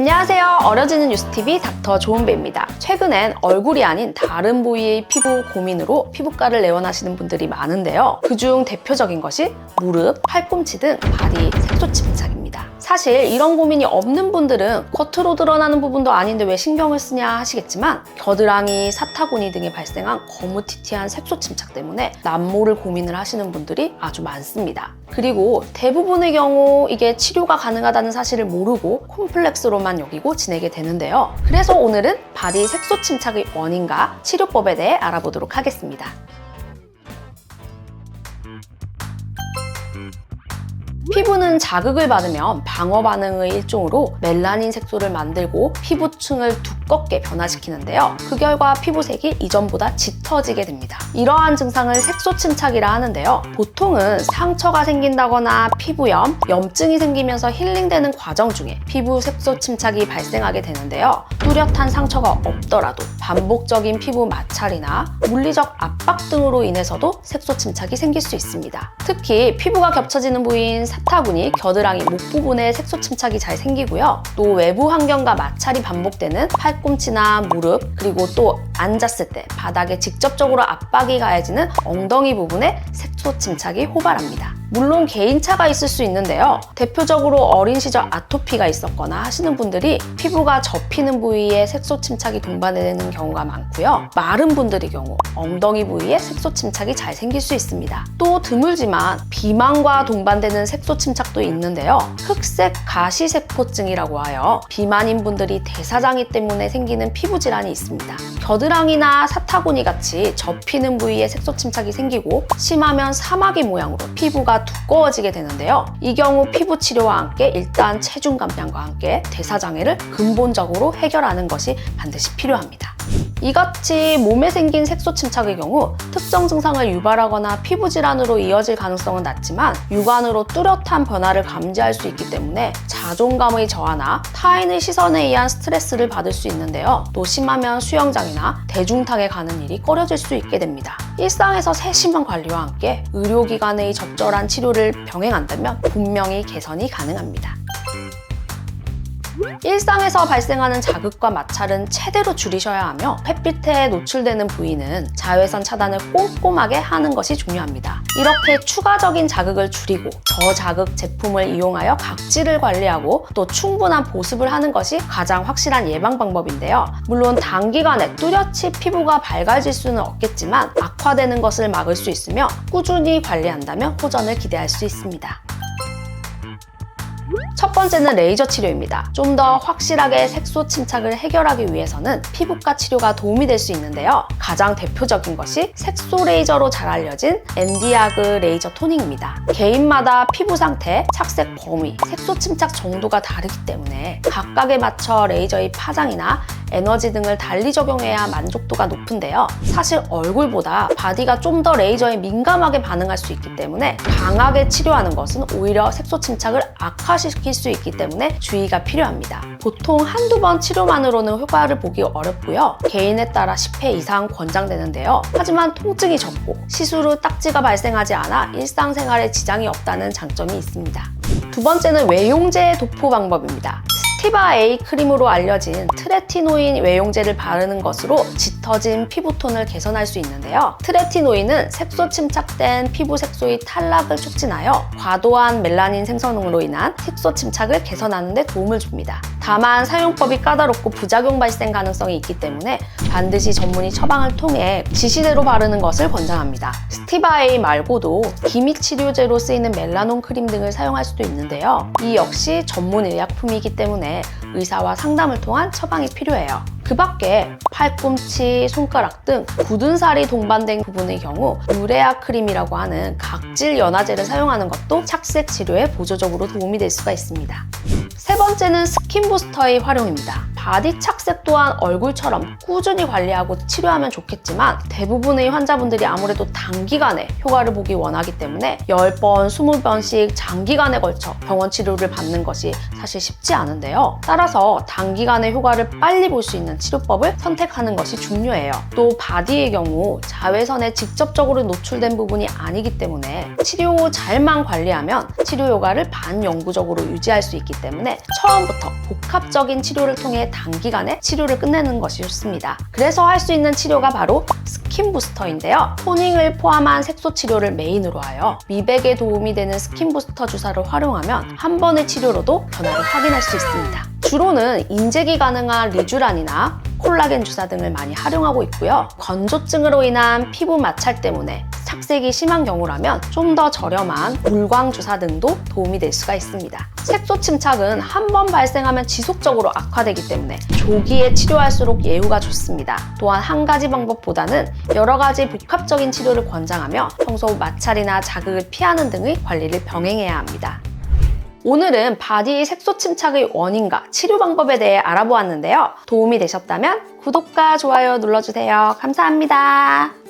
안녕하세요. 어려지는 뉴스TV 닥터 조은배입니다. 최근엔 얼굴이 아닌 다른 부위의 피부 고민으로 피부과를 내원하시는 분들이 많은데요. 그중 대표적인 것이 무릎, 팔꿈치 등 바디 색소 침착입니다. 사실 이런 고민이 없는 분들은 겉으로 드러나는 부분도 아닌데 왜 신경을 쓰냐 하시겠지만 겨드랑이, 사타구니 등에 발생한 거무튀튀한 색소 침착 때문에 남모를 고민을 하시는 분들이 아주 많습니다. 그리고 대부분의 경우 이게 치료가 가능하다는 사실을 모르고 콤플렉스로만 여기고 지내게 되는데요. 그래서 오늘은 바디 색소 침착의 원인과 치료법에 대해 알아보도록 하겠습니다. 피부는 자극을 받으면 방어 반응의 일종으로 멜라닌 색소를 만들고 피부층을 두껍게 변화시키는데요. 그 결과 피부색이 이전보다 짙어지게 됩니다. 이러한 증상을 색소 침착이라 하는데요. 보통은 상처가 생긴다거나 피부염, 염증이 생기면서 힐링되는 과정 중에 피부 색소 침착이 발생하게 되는데요. 뚜렷한 상처가 없더라도 반복적인 피부 마찰이나 물리적 압박 등으로 인해서도 색소 침착이 생길 수 있습니다. 특히 피부가 겹쳐지는 부위인 사타구니, 겨드랑이, 목 부분에 색소 침착이 잘 생기고요. 또 외부 환경과 마찰이 반복되는 팔꿈치나 무릎, 그리고 또 앉았을 때 바닥에 직접적으로 압박이 가해지는 엉덩이 부분에 색소 침착이 호발합니다. 물론 개인차가 있을 수 있는데요. 대표적으로 어린 시절 아토피가 있었거나 하시는 분들이 피부가 접히는 부위에 색소 침착이 동반되는 경우가 많고요. 마른 분들의 경우 엉덩이 부위에 색소 침착이 잘 생길 수 있습니다. 또 드물지만 비만과 동반되는 색소 침착도 있는데요. 흑색 가시세포증이라고 하여 비만인 분들이 대사장애 때문에 생기는 피부 질환이 있습니다. 겨드랑이나 사타구니 같이 접히는 부위에 색소 침착이 생기고 심하면 사마귀 모양으로 피부가 두꺼워지게 되는데요. 이 경우 피부 치료와 함께 일단 체중 감량과 함께 대사장애를 근본적으로 해결하는 것이 반드시 필요합니다. 이같이 몸에 생긴 색소 침착의 경우 특정 증상을 유발하거나 피부 질환으로 이어질 가능성은 낮지만 육안으로 뚜렷한 변화를 감지할 수 있기 때문에 자존감의 저하나 타인의 시선에 의한 스트레스를 받을 수 있는데요. 또 심하면 수영장이나 대중탕에 가는 일이 꺼려질 수 있게 됩니다. 일상에서 세심한 관리와 함께 의료기관의 적절한 치료를 병행한다면 분명히 개선이 가능합니다. 일상에서 발생하는 자극과 마찰은 최대로 줄이셔야 하며 햇빛에 노출되는 부위는 자외선 차단을 꼼꼼하게 하는 것이 중요합니다. 이렇게 추가적인 자극을 줄이고 저자극 제품을 이용하여 각질을 관리하고 또 충분한 보습을 하는 것이 가장 확실한 예방 방법인데요. 물론 단기간에 뚜렷이 피부가 밝아질 수는 없겠지만 악화되는 것을 막을 수 있으며 꾸준히 관리한다면 호전을 기대할 수 있습니다. 첫 번째는 레이저 치료입니다. 좀 더 확실하게 색소 침착을 해결하기 위해서는 피부과 치료가 도움이 될 수 있는데요. 가장 대표적인 것이 색소 레이저로 잘 알려진 엔디아그 레이저 토닝입니다. 개인마다 피부 상태, 착색 범위, 색소 침착 정도가 다르기 때문에 각각에 맞춰 레이저의 파장이나 에너지 등을 달리 적용해야 만족도가 높은데요. 사실 얼굴보다 바디가 좀 더 레이저에 민감하게 반응할 수 있기 때문에 강하게 치료하는 것은 오히려 색소 침착을 악화시킬 수 있기 때문에 주의가 필요합니다. 보통 한두 번 치료만으로는 효과를 보기 어렵고요. 개인에 따라 10회 이상 권장되는데요. 하지만 통증이 적고 시술 후 딱지가 발생하지 않아 일상생활에 지장이 없다는 장점이 있습니다. 두 번째는 외용제 도포 방법입니다. 스티바 A 크림으로 알려진 트레티노인 외용제를 바르는 것으로 짙어진 피부톤을 개선할 수 있는데요. 트레티노인은 색소 침착된 피부 색소의 탈락을 촉진하여 과도한 멜라닌 생성으로 인한 색소 침착을 개선하는 데 도움을 줍니다. 다만 사용법이 까다롭고 부작용 발생 가능성이 있기 때문에 반드시 전문의 처방을 통해 지시대로 바르는 것을 권장합니다. 스티바 A 말고도 기믹 치료제로 쓰이는 멜라논 크림 등을 사용할 수도 있는데요. 이 역시 전문 의약품이기 때문에 의사와 상담을 통한 처방이 필요해요. 그 밖에 팔꿈치, 손가락 등 굳은 살이 동반된 부분의 경우 유레아 크림이라고 하는 각질 연화제를 사용하는 것도 착색 치료에 보조적으로 도움이 될 수가 있습니다. 세 번째는 스킨 부스터의 활용입니다. 바디 착색 또한 얼굴처럼 꾸준히 관리하고 치료하면 좋겠지만 대부분의 환자분들이 아무래도 단기간에 효과를 보기 원하기 때문에 10번, 20번씩 장기간에 걸쳐 병원 치료를 받는 것이 사실 쉽지 않은데요. 따라서 단기간에 효과를 빨리 볼 수 있는 치료법을 선택하는 것이 중요해요. 또 바디의 경우 자외선에 직접적으로 노출된 부분이 아니기 때문에 치료 후 잘만 관리하면 치료 효과를 반영구적으로 유지할 수 있기 때문에 처음부터 복합적인 치료를 통해 단기간에 치료를 끝내는 것이 좋습니다. 그래서 할 수 있는 치료가 바로 스킨 부스터인데요. 토닝을 포함한 색소 치료를 메인으로 하여 미백에 도움이 되는 스킨 부스터 주사를 활용하면 한 번의 치료로도 변화를 확인할 수 있습니다. 주로는 인젝이 가능한 리쥬란이나 콜라겐 주사 등을 많이 활용하고 있고요. 건조증으로 인한 피부 마찰 때문에 착색이 심한 경우라면 좀 더 저렴한 물광 주사 등도 도움이 될 수가 있습니다. 색소 침착은 한 번 발생하면 지속적으로 악화되기 때문에 조기에 치료할수록 예후가 좋습니다. 또한 한 가지 방법보다는 여러 가지 복합적인 치료를 권장하며 평소 마찰이나 자극을 피하는 등의 관리를 병행해야 합니다. 오늘은 바디 색소 침착의 원인과 치료 방법에 대해 알아보았는데요. 도움이 되셨다면 구독과 좋아요 눌러주세요. 감사합니다.